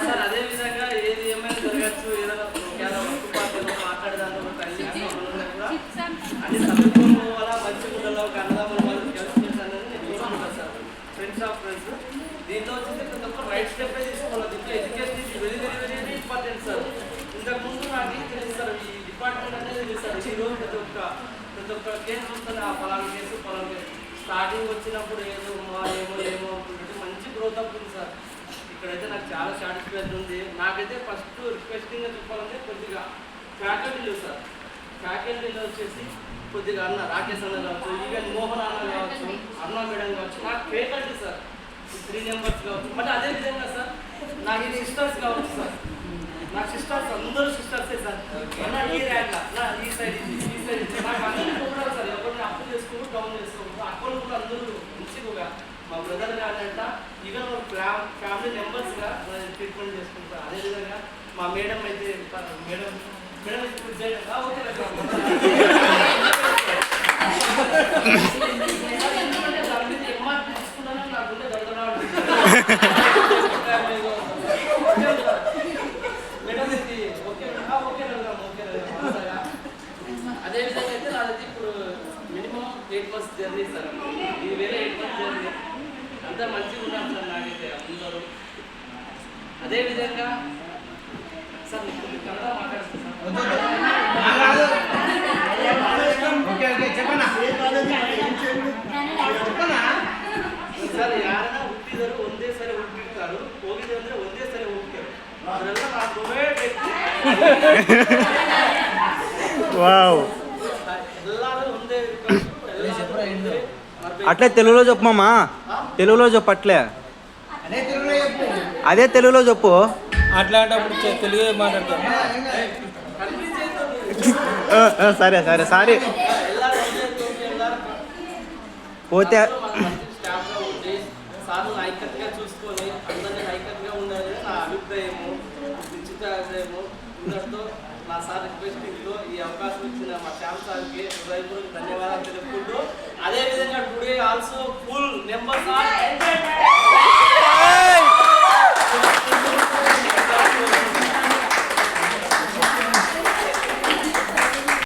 Sir అదేవిధంగా ఏది ఏమైనా జరగచ్చు, ఏదైనా వర్క్ మాట్లాడేదాన్ని కూడా అన్ని చదువుకోవడం వల్ల మంచి గుడ్డలో ఒక అన్నదమ్ముల వాళ్ళు కలిసి అనేది నేను చూసుకుంటాను సార్. ఫ్రెండ్స్ ఆఫ్ ఫ్రెండ్స్ దీంట్లో వచ్చేసి ప్రతి ఒక్క రైట్ స్టెప్ తీసుకోవాలి. దీంట్లో education is very very very very important sir. ఇంతకుముందు నాకు ఏం తెలియదు సార్, ఈ డిపార్ట్మెంట్ అనేది తెలియదు సార్. ఈరోజు ప్రతి ఒక్క కేసు చూస్తాను, ఆ పలానా కేసు స్టార్టింగ్ వచ్చినప్పుడు ఏమో అనుకుంటే మంచి గ్రోత్ అవుతుంది సార్. ఇక్కడైతే నాకు చాలా సాటిస్ఫాక్షన్ ఉంది. నాకైతే ఫస్ట్ రిక్వెస్టింగ్గా చెప్పాలంటే కొద్దిగా ఫ్యాకల్టీలు సార్, ఫ్యాకల్టీలో వచ్చేసి కొద్దిగా అన్న రాకేష్ అన్న కావచ్చు, ఈవెన్ మోహన్ అన్న కావచ్చు, అరుణ మేడం కావచ్చు, నాకు ఫ్యాకల్టీ సార్ 3 మెంబర్స్ కావచ్చు. మళ్ళీ అదేవిధంగా సార్ నాకు ఇది సిస్టర్స్ కావచ్చు సార్, నాకు సిస్టర్స్ అందరూ సిస్టర్సే సార్. అన్న ఈ ర్యాంక్ నా ఈ సైడ్ ఈ సైడ్ నాకు అందరూ కూడా సార్, ఎవరిని అప్పు చేసుకోవడం డౌన్ చేసుకోవడం అక్కడ కూడా అందరూ మంచిగా మా బ్రదర్ కాదంట ఈవెన్ ఫ్యామిలీ మెంబర్స్గా ట్రీట్మెంట్ చేసుకుంటారు. అదేవిధంగా మా మేడం అయితే మేడం ఇప్పుడు చేయడం ఓకే ఎంఆర్పీ తీసుకున్నాను నాకు ఉండే దొరకరాడు మేడం ఇది ఓకే ఓకే ఓకే. అదేవిధంగా అయితే నాదైతే ఇప్పుడు మినిమం 8 months జర్నీ సార్, ఇది వేరే 8 months జర్నీ. అంతా మంచిగా ఉన్నాను సార్ నాకైతే అందరూ. అదేవిధంగా సార్ మీకు కన్నడ మాట్లాడుతుంది ಸರ್ ಯಾರನ್ನ ಹುಟ್ಟಿದರು ಒಂದೇ ಸರಿ ಹುಟ್ಟಿರ್ತಾರೋ, ಹೋಗಿದೆ ಅಂದ್ರೆ ಒಂದೇ ಸರಿ ಹೋಗ್ತಾರೆ. ಅದರೆಲ್ಲ ನಾವು ಎಲ್ಲರೂ ಒಂದೇ అట్లే తెలుగులో చెప్పు మామ, తెలుగులో చెప్పు. అట్లే అదే తెలుగులో చెప్పు. అట్లాంటప్పుడు తెలుగు మాట్లాడతాం. సరే సరే సారీ పోతే స్టాఫ్గా ఉండి సార్లు ఐక్యతగా చూసుకొని అందరినీ ఐక్యతగా ఉండాలని నా అభిప్రాయము, నిశ్చిత అభిప్రాయము. ఇంతటితో నా సార్ రిక్వెస్టింగ్లో ఈ అవకాశం ఇచ్చిన మా శ్యామ్ సార్కి హృదయపూర్వక ధన్యవాదాలు తెలుపుకుంటూ, అదేవిధంగా today also full members are